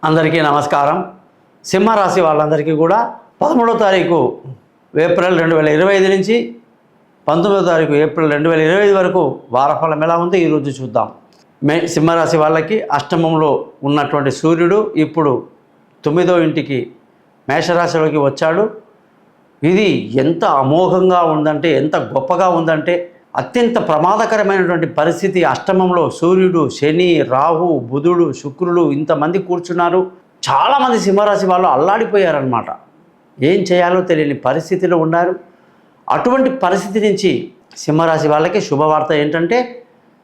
అందరికీ నమస్కారం. సింహరాశి వాళ్ళందరికీ కూడా 13వ తారీఖు ఏప్రిల్ 2025 నుంచి 19వ తారీఖు ఏప్రిల్ 2025 వరకు వారఫలం ఎలా ఉంది ఈరోజు చూద్దాం. సింహరాశి వాళ్ళకి అష్టమంలో ఉన్నటువంటి సూర్యుడు ఇప్పుడు 9వ ఇంటికి మేషరాశిలోకి వచ్చాడు. ఇది ఎంత అమోఘంగా ఉందంటే, ఎంత గొప్పగా ఉందంటే, అత్యంత ప్రమాదకరమైనటువంటి పరిస్థితి. అష్టమంలో సూర్యుడు, శని, రాహు, బుధుడు, శుక్రుడు ఇంతమంది కూర్చున్నారు. చాలామంది సింహరాశి వాళ్ళు అల్లాడిపోయారనమాట. ఏం చేయాలో తెలియని పరిస్థితిలో ఉన్నారు. అటువంటి పరిస్థితి నుంచి సింహరాశి వాళ్ళకి శుభవార్త ఏంటంటే,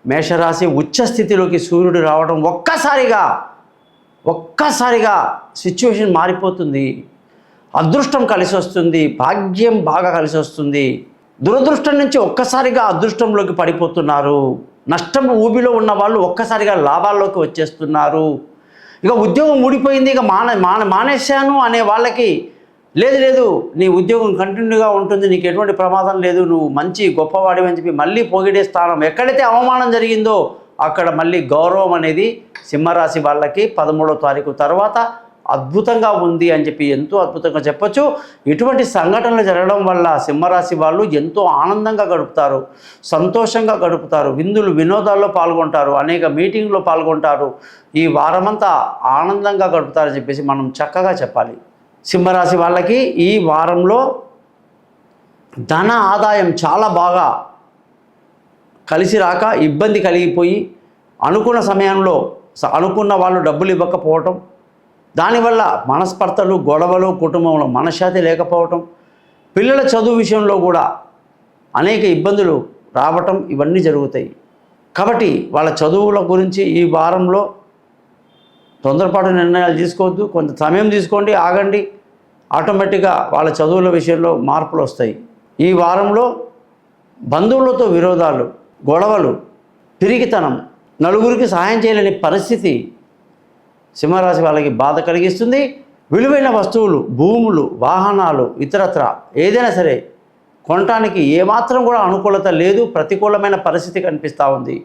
మేషరాశి ఉచ్చస్థితిలోకి సూర్యుడు రావడం ఒక్కసారిగా సిచ్యువేషన్ మారిపోతుంది. అదృష్టం కలిసి వస్తుంది, భాగ్యం బాగా కలిసి వస్తుంది. దురదృష్టం నుంచి ఒక్కసారిగా అదృష్టంలోకి పడిపోతున్నారు. నష్టం ఊబిలో ఉన్న వాళ్ళు ఒక్కసారిగా లాభాల్లోకి వచ్చేస్తున్నారు. ఇక ఉద్యోగం ఊడిపోయింది, ఇక మానేశాను అనే వాళ్ళకి లేదు నీ ఉద్యోగం కంటిన్యూగా ఉంటుంది, నీకు ఎటువంటి ప్రమాదం లేదు, నువ్వు మంచి గొప్పవాడి అని చెప్పి మళ్ళీ పొగిడే స్థానం. ఎక్కడైతే అవమానం జరిగిందో అక్కడ మళ్ళీ గౌరవం అనేది సింహరాశి వాళ్ళకి 13వ తారీఖు తర్వాత అద్భుతంగా ఉంది అని చెప్పి ఎంతో అద్భుతంగా చెప్పొచ్చు. ఇటువంటి సంఘటనలు జరగడం వల్ల సింహరాశి వాళ్ళు ఎంతో ఆనందంగా గడుపుతారు, సంతోషంగా గడుపుతారు, విందులు వినోదాల్లో పాల్గొంటారు, అనేక మీటింగ్లో పాల్గొంటారు. ఈ వారమంతా ఆనందంగా గడుపుతారని చెప్పేసి మనం చక్కగా చెప్పాలి. సింహరాశి వాళ్ళకి ఈ వారంలో ధన ఆదాయం చాలా బాగా కలిసి రాక ఇబ్బంది కలిగిపోయి, అనుకున్న సమయంలో అనుకున్న వాళ్ళు డబ్బులు ఇవ్వకపోవటం, దానివల్ల మనస్పర్ధలు, గొడవలు, కుటుంబంలో మనశ్శాంతి లేకపోవటం, పిల్లల చదువు విషయంలో కూడా అనేక ఇబ్బందులు రావటం, ఇవన్నీ జరుగుతాయి. కాబట్టి వాళ్ళ చదువుల గురించి ఈ వారంలో తొందరపాటు నిర్ణయాలు తీసుకోవద్దు. కొంత సమయం తీసుకోండి, ఆగండి. ఆటోమేటిక్గా వాళ్ళ చదువుల విషయంలో మార్పులు వస్తాయి. ఈ వారంలో బంధువులతో విరోధాలు, గొడవలు, పిరికితనం, నలుగురికి సహాయం చేయలేని పరిస్థితి సింహరాశి వాళ్ళకి బాధ కలిగిస్తుంది. విలువైన వస్తువులు, భూములు, వాహనాలు, ఇతరత్ర ఏదైనా సరే కొనటానికి ఏమాత్రం కూడా అనుకూలత లేదు, ప్రతికూలమైన పరిస్థితి కనిపిస్తూ ఉంది.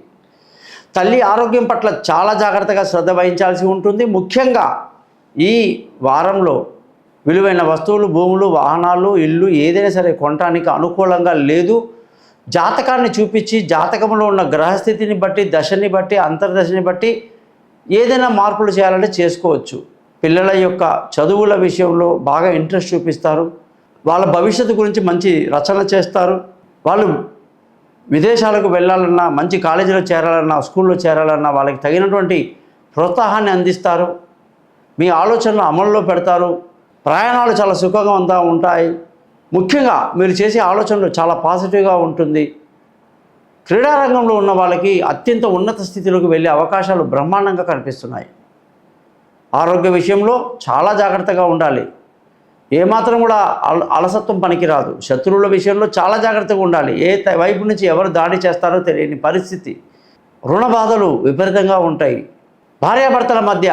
తల్లి ఆరోగ్యం పట్ల చాలా జాగ్రత్తగా శ్రద్ధ వహించాల్సి ఉంటుంది. ముఖ్యంగా ఈ వారంలో విలువైన వస్తువులు, భూములు, వాహనాలు, ఇల్లు ఏదైనా సరే కొనటానికి అనుకూలంగా లేదు. జాతకాన్ని చూపించి జాతకంలో ఉన్న గ్రహస్థితిని బట్టి, దశని బట్టి, అంతర్దశని బట్టి ఏదైనా మార్పులు చేయాలంటే చేసుకోవచ్చు. పిల్లల యొక్క చదువుల విషయంలో బాగా ఇంట్రెస్ట్ చూపిస్తారు. వాళ్ళ భవిష్యత్తు గురించి మంచి రచన చేస్తారు. వాళ్ళు విదేశాలకు వెళ్ళాలన్నా, మంచి కాలేజీలో చేరాలన్నా, స్కూల్లో చేరాలన్నా వాళ్ళకి తగినటువంటి ప్రోత్సాహాన్ని అందిస్తారు. మీ ఆలోచనలు అమల్లో పెడతారు. ప్రయాణాలు చాలా సుఖంగా ఉంటాయి. ముఖ్యంగా మీరు చేసే ఆలోచనలు చాలా పాజిటివ్గా ఉంటుంది. క్రీడారంగంలో ఉన్న వాళ్ళకి అత్యంత ఉన్నత స్థితిలోకి వెళ్ళే అవకాశాలు బ్రహ్మాండంగా కనిపిస్తున్నాయి. ఆరోగ్య విషయంలో చాలా జాగ్రత్తగా ఉండాలి. ఏమాత్రం కూడా అలసత్వం పనికిరాదు. శత్రువుల విషయంలో చాలా జాగ్రత్తగా ఉండాలి. ఏ వైపు నుంచి ఎవరు దాడి చేస్తారో తెలియని పరిస్థితి. రుణ బాధలు విపరీతంగా ఉంటాయి. భార్యాభర్తల మధ్య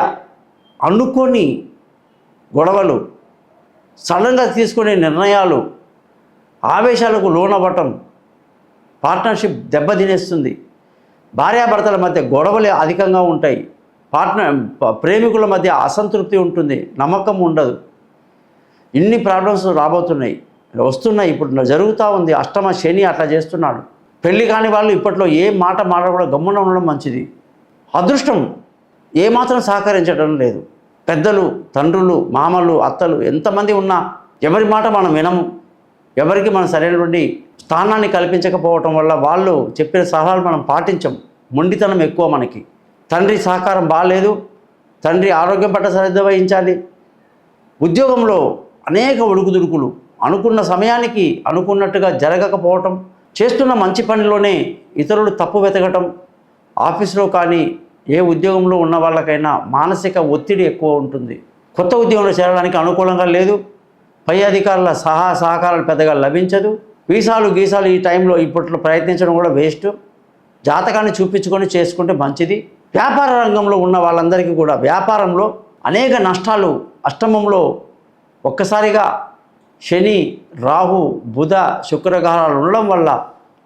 అనుకోని గొడవలు, సడన్గా తీసుకునే నిర్ణయాలు, ఆవేశాలకు లోనవ్వటం, పార్ట్నర్షిప్ దెబ్బతినేస్తుంది. భార్యాభర్తల మధ్య గొడవలు అధికంగా ఉంటాయి. ప్రేమికుల మధ్య అసంతృప్తి ఉంటుంది, నమ్మకం ఉండదు. ఇన్ని ప్రాబ్లమ్స్ రాబోతున్నాయి, వస్తున్నాయి, ఇప్పుడు జరుగుతూ ఉంది. అష్టమ శని అట్లా చేస్తున్నాడు. పెళ్లి కాని వాళ్ళు ఇప్పట్లో ఏ మాట మాట్లాడకుండా గమ్మున ఉండడం మంచిది. అదృష్టం ఏమాత్రం సహకరించడం లేదు. పెద్దలు, తండ్రులు, మామలు, అత్తలు ఎంతమంది ఉన్నా ఎవరి మాట మనం వినము. ఎవరికి మనం సరైనటువంటి స్థానాన్ని కల్పించకపోవటం వల్ల వాళ్ళు చెప్పిన సలహాలు మనం పాటించం. మొండితనం ఎక్కువ మనకి. తండ్రి సహకారం బాగాలేదు. తండ్రి ఆరోగ్యం పట్ల శ్రద్ధ వహించాలి. ఉద్యోగంలో అనేక ఉడుకుదుడుకులు, అనుకున్న సమయానికి అనుకున్నట్టుగా జరగకపోవటం, చేస్తున్న మంచి పనిలోనే ఇతరులు తప్పు వెతకటం, ఆఫీసులో కానీ ఏ ఉద్యోగంలో ఉన్న వాళ్ళకైనా మానసిక ఒత్తిడి ఎక్కువ ఉంటుంది. కొత్త ఉద్యోగంలో చేరడానికి అనుకూలంగా లేదు. పై అధికారుల సహకారాలు పెద్దగా లభించదు. వీసాలు ఈ టైంలో ఇప్పట్లో ప్రయత్నించడం కూడా వేస్ట్. జాతకాన్ని చూపించుకొని చేసుకుంటే మంచిది. వ్యాపార రంగంలో ఉన్న వాళ్ళందరికీ కూడా వ్యాపారంలో అనేక నష్టాలు. అష్టమంలో ఒక్కసారిగా శని, రాహు, బుధ, శుక్రగ్రహాలు ఉండడం వల్ల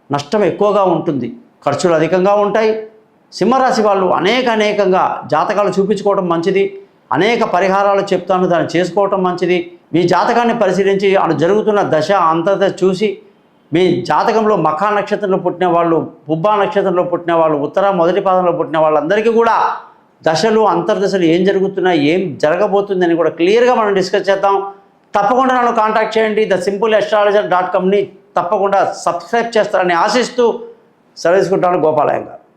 నష్టం ఎక్కువగా ఉంటుంది. ఖర్చులు అధికంగా ఉంటాయి. సింహరాశి వాళ్ళు అనేకంగా జాతకాలు చూపించుకోవడం మంచిది. అనేక పరిహారాలు చెప్తాను, దాన్ని చేసుకోవటం మంచిది. మీ జాతకాన్ని పరిశీలించి అటు జరుగుతున్న దశ అంతటా చూసి మీ జాతకంలో మఖా నక్షత్రంలో పుట్టిన వాళ్ళు, పుబ్బా నక్షత్రంలో పుట్టిన వాళ్ళు, ఉత్తర మొదటి పాదంలో పుట్టిన వాళ్ళందరికీ కూడా దశలు అంతర్దశలు ఏం జరుగుతున్నాయి, ఏం జరగబోతుందని కూడా క్లియర్గా మనం డిస్కస్ చేద్దాం. తప్పకుండా నన్ను కాంటాక్ట్ చేయండి. thesimpleastrologer.comని తప్పకుండా సబ్స్క్రైబ్ చేస్తారని ఆశిస్తూ సెలవు తీసుకుంటాను. గోపాలయ్య గారు.